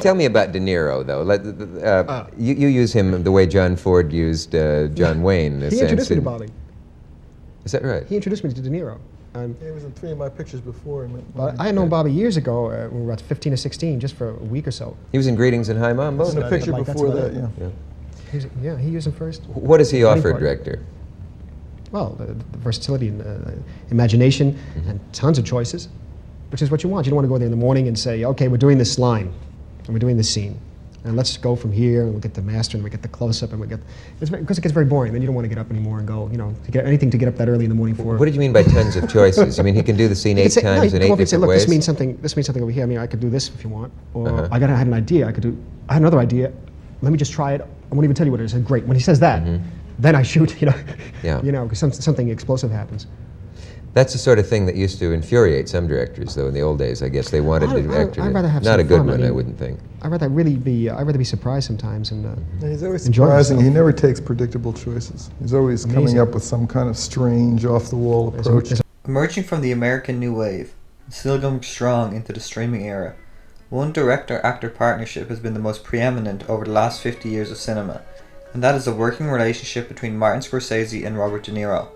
Tell me about De Niro, though. You use him the way John Ford used John Wayne. He introduced me to Bobby. Is that right? He introduced me to De Niro. He was in 3 of my pictures before. I had known Bobby years ago, when we were about 15 or 16, just for a week or so. He was in Greetings and High Mom. In a picture before that, Yeah, he used him first. What does he offer a director? Well, the versatility and imagination and tons of choices, which is what you want. You don't want to go there in the morning and say, okay, we're doing this line, and we're doing this scene, and let's go from here, and we'll get the master, and we get the close-up, and because it gets very boring. Then you don't want to get up anymore and go, to get anything to get up that early in the morning for. What did you mean by tons of choices? I mean, he can do the scene 8 times in 8 different say, look, ways? This means something over here. I mean, I could do this if you want, or I had an idea. I had another idea. Let me just try it. I won't even tell you what it is. I said, great. When he says that, then I shoot. Because something explosive happens. That's the sort of thing that used to infuriate some directors, though. In the old days, I guess they wanted the director I'd rather have not a good fun. one, I wouldn't think. I'd rather be surprised sometimes and he's always surprising. He never takes predictable choices. He's always coming up with some kind of strange, off-the-wall approach. Emerging from the American New Wave and still going strong into the streaming era, one director-actor partnership has been the most preeminent over the last 50 years of cinema, and that is the working relationship between Martin Scorsese and Robert De Niro.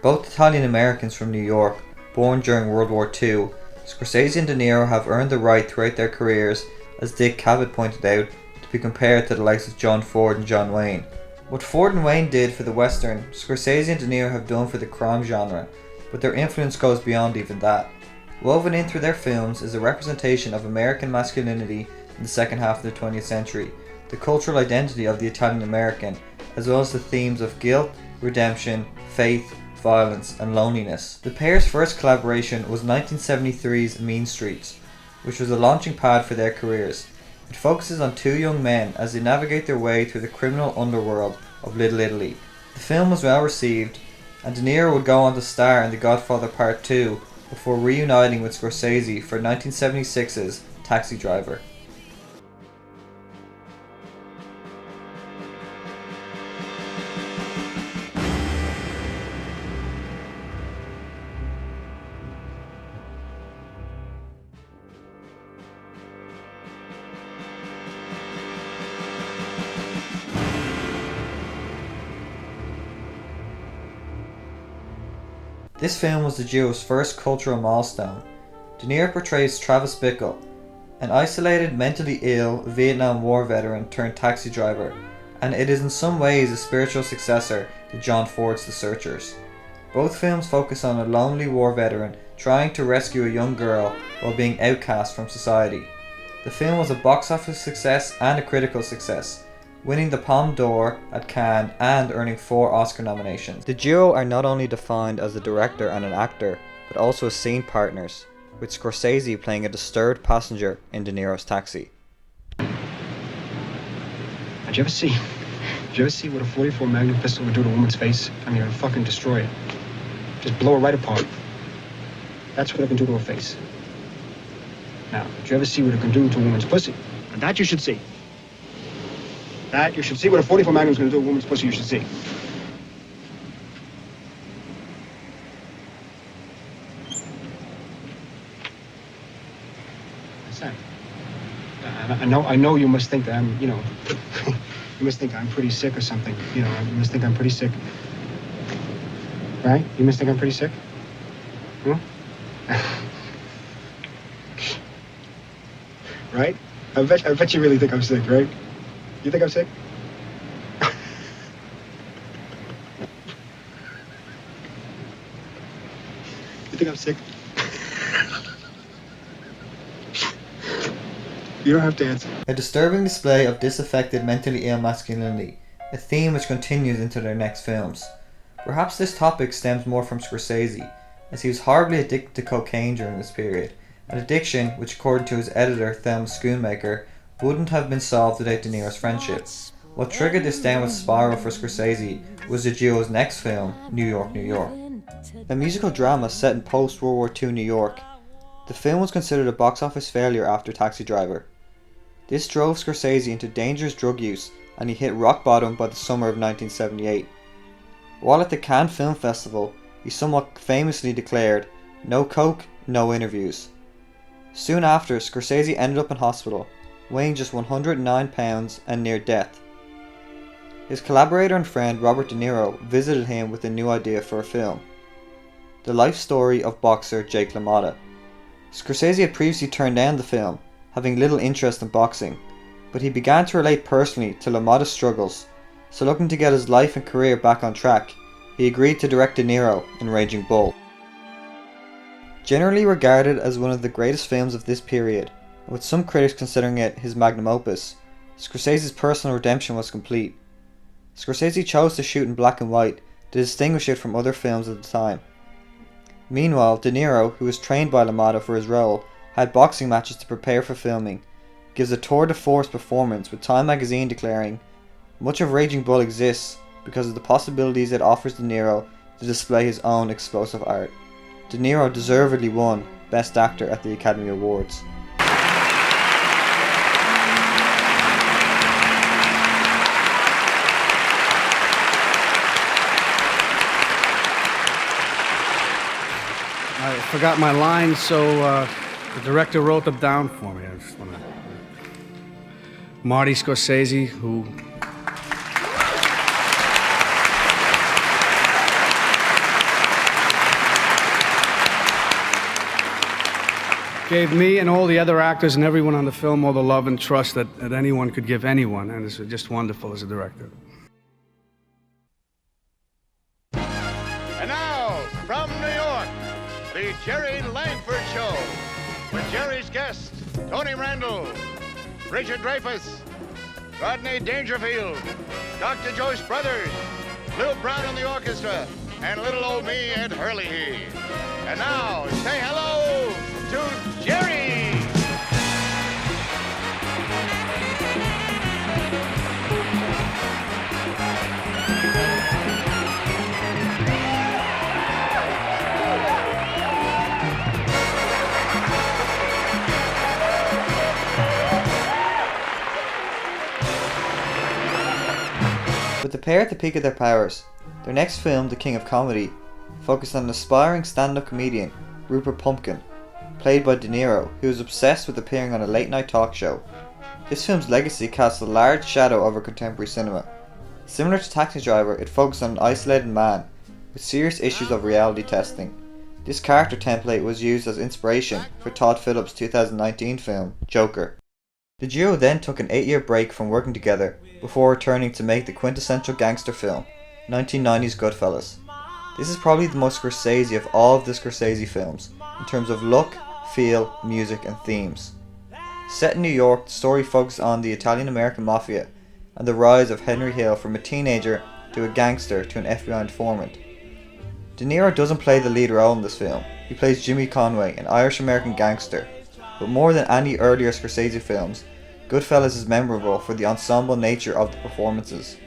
Both Italian-Americans from New York, born during World War II, Scorsese and De Niro have earned the right throughout their careers, as Dick Cavett pointed out, to be compared to the likes of John Ford and John Wayne. What Ford and Wayne did for the Western, Scorsese and De Niro have done for the crime genre, but their influence goes beyond even that. Woven in through their films is a representation of American masculinity in the second half of the 20th century, the cultural identity of the Italian American, as well as the themes of guilt, redemption, faith, violence, and loneliness. The pair's first collaboration was 1973's Mean Streets, which was a launching pad for their careers. It focuses on 2 young men as they navigate their way through the criminal underworld of Little Italy. The film was well received, and De Niro would go on to star in The Godfather Part 2 before reuniting with Scorsese for 1976's Taxi Driver. This film was the duo's first cultural milestone. De Niro portrays Travis Bickle, an isolated, mentally ill Vietnam War veteran turned taxi driver, and it is in some ways a spiritual successor to John Ford's The Searchers. Both films focus on a lonely war veteran trying to rescue a young girl while being outcast from society. The film was a box office success and a critical success, winning the Palme d'Or at Cannes and earning 4 Oscar nominations. The duo are not only defined as a director and an actor, but also as scene partners, with Scorsese playing a disturbed passenger in De Niro's Taxi. Did you ever see what a 44 Magnum pistol would do to a woman's face? I mean, it would fucking destroy it. Just blow her right apart. That's what it can do to her face. Now, did you ever see what it can do to a woman's pussy? And that you should see. That you should see what a 44 Magnum is going to do to a woman's pussy. You should see. What's that? I know you must think that I'm, you must think I'm pretty sick or something. You must think I'm pretty sick. Right? You must think I'm pretty sick? Hmm? Right? I bet you really think I'm sick, right? You think I'm sick? You think I'm sick? You don't have to answer. A disturbing display of disaffected mentally ill masculinity, a theme which continues into their next films. Perhaps this topic stems more from Scorsese, as he was horribly addicted to cocaine during this period, an addiction which, according to his editor Thelma Schoonmaker, wouldn't have been solved without De Niro's friendship. What triggered this downward spiral for Scorsese was the duo's next film, New York, New York. A musical drama set in post-World War II New York. The film was considered a box office failure after Taxi Driver. This drove Scorsese into dangerous drug use, and he hit rock bottom by the summer of 1978. While at the Cannes Film Festival, he somewhat famously declared, "No coke, no interviews." Soon after, Scorsese ended up in hospital, weighing just 109 pounds and near death. His collaborator and friend Robert De Niro visited him with a new idea for a film: the life story of boxer Jake LaMotta. Scorsese had previously turned down the film, having little interest in boxing, but he began to relate personally to LaMotta's struggles, so looking to get his life and career back on track, he agreed to direct De Niro in Raging Bull. Generally regarded as one of the greatest films of this period, with some critics considering it his magnum opus, Scorsese's personal redemption was complete. Scorsese chose to shoot in black and white to distinguish it from other films of the time. Meanwhile, De Niro, who was trained by LaMotta for his role, had boxing matches to prepare for filming, gives a tour de force performance, with Time magazine declaring, "Much of Raging Bull exists because of the possibilities it offers De Niro to display his own explosive art." De Niro deservedly won Best Actor at the Academy Awards. I forgot my lines, so the director wrote them down for me. I just want to... Marty Scorsese, who gave me and all the other actors and everyone on the film all the love and trust that anyone could give anyone, and it's just wonderful as a director. And now, from New York, the Jerry Langford Show, with Jerry's guests, Tony Randall, Richard Dreyfuss, Rodney Dangerfield, Dr. Joyce Brothers, Lil Brown on the orchestra, and little old me, Ed Hurley. And now, say hello to Jerry! With the pair at the peak of their powers, their next film, The King of Comedy, focused on an aspiring stand-up comedian, Rupert Pupkin, played by De Niro, who was obsessed with appearing on a late-night talk show. This film's legacy casts a large shadow over contemporary cinema. Similar to Taxi Driver, it focused on an isolated man with serious issues of reality testing. This character template was used as inspiration for Todd Phillips' 2019 film, Joker. The duo then took an 8-year break from working together before returning to make the quintessential gangster film, 1990's Goodfellas. This is probably the most Scorsese of all of the Scorsese films, in terms of look, feel, music and themes. Set in New York, the story focuses on the Italian-American mafia and the rise of Henry Hill from a teenager to a gangster to an FBI informant. De Niro doesn't play the lead role in this film. He plays Jimmy Conway, an Irish-American gangster, but more than any earlier Scorsese films, Goodfellas is memorable for the ensemble nature of the performances.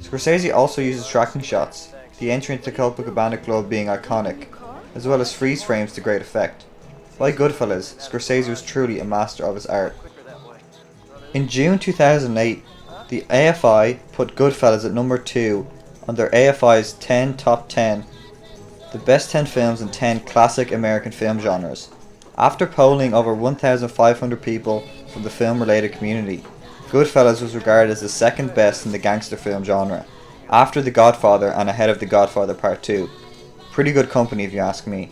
Scorsese also uses tracking shots, the entry into Copacabana Club being iconic, as well as freeze frames to great effect. Like Goodfellas, Scorsese was truly a master of his art. In June 2008, the AFI put Goodfellas at number 2 on their AFI's 10 Top 10, the best 10 films in 10 classic American film genres. After polling over 1,500 people from the film-related community, Goodfellas was regarded as the second best in the gangster film genre, after The Godfather and ahead of The Godfather Part 2. Pretty good company if you ask me.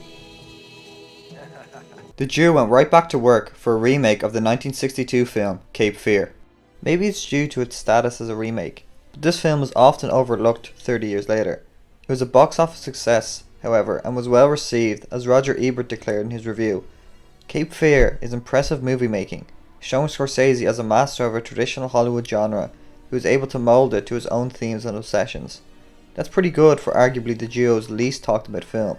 The duo went right back to work for a remake of the 1962 film Cape Fear. Maybe it's due to its status as a remake, but this film is often overlooked 30 years later. It was a box office success, however, and was well received, as Roger Ebert declared in his review. Cape Fear is impressive movie making, showing Scorsese as a master of a traditional Hollywood genre who is able to mould it to his own themes and obsessions. That's pretty good for arguably the duo's least talked about film.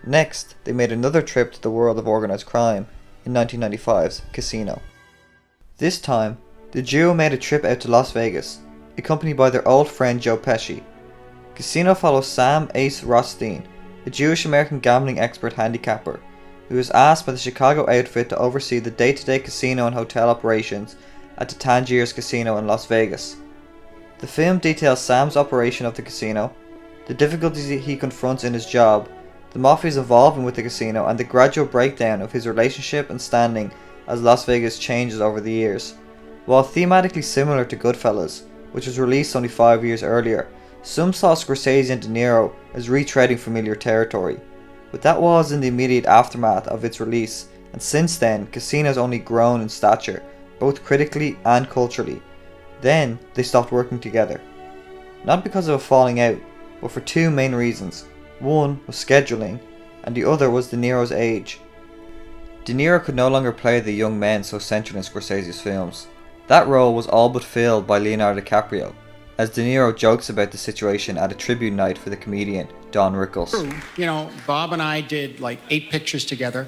Next, they made another trip to the world of organised crime in 1995's Casino. This time, the duo made a trip out to Las Vegas, accompanied by their old friend Joe Pesci. Casino follows Sam Ace Rothstein, a Jewish-American gambling expert handicapper, who is asked by the Chicago outfit to oversee the day-to-day casino and hotel operations at the Tangiers Casino in Las Vegas. The film details Sam's operation of the casino, the difficulties he confronts in his job, the mafia's involvement with the casino, and the gradual breakdown of his relationship and standing as Las Vegas changes over the years. While thematically similar to Goodfellas, which was released only 5 years earlier, some saw Scorsese and De Niro as retreading familiar territory. But that was in the immediate aftermath of its release, and since then, Casino has only grown in stature, both critically and culturally. Then, they stopped working together. Not because of a falling out, but for two main reasons. One was scheduling, and the other was De Niro's age. De Niro could no longer play the young men so central in Scorsese's films. That role was all but filled by Leonardo DiCaprio, as De Niro jokes about the situation at a tribute night for the comedian Don Rickles. You know, Bob and I did like 8 pictures together.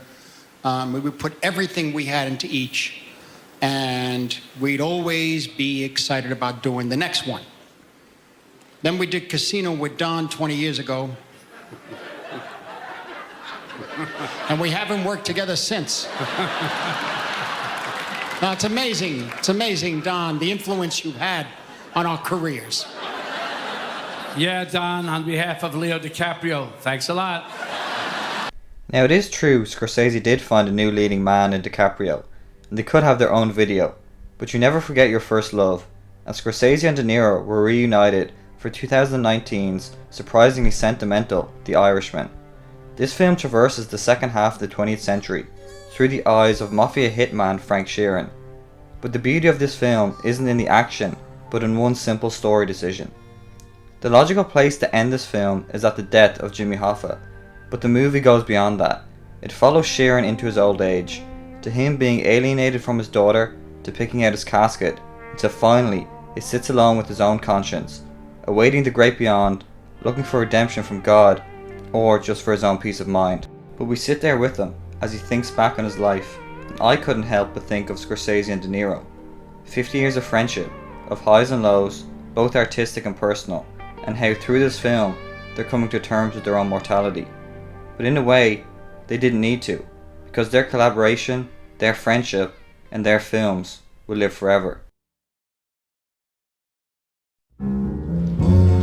We would put everything we had into each, and we'd always be excited about doing the next one. Then we did Casino with Don 20 years ago. And we haven't worked together since. Now, it's amazing, Don, the influence you've had on our careers. Yeah, Don, on behalf of Leo DiCaprio, thanks a lot. Now, it is true Scorsese did find a new leading man in DiCaprio, and they could have their own video, but you never forget your first love, and Scorsese and De Niro were reunited for 2019's surprisingly sentimental The Irishman. This film traverses the second half of the 20th century through the eyes of mafia hitman Frank Sheeran. But the beauty of this film isn't in the action, but in one simple story decision. The logical place to end this film is at the death of Jimmy Hoffa, but the movie goes beyond that. It follows Sheeran into his old age, to him being alienated from his daughter, to picking out his casket, until finally he sits alone with his own conscience, awaiting the great beyond, looking for redemption from God, or just for his own peace of mind. But we sit there with him as he thinks back on his life, and I couldn't help but think of Scorsese and De Niro. 50 years of friendship, of highs and lows, both artistic and personal, and how through this film they're coming to terms with their own mortality. But in a way, they didn't need to, because their collaboration, their friendship, and their films will live forever.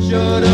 Shut up.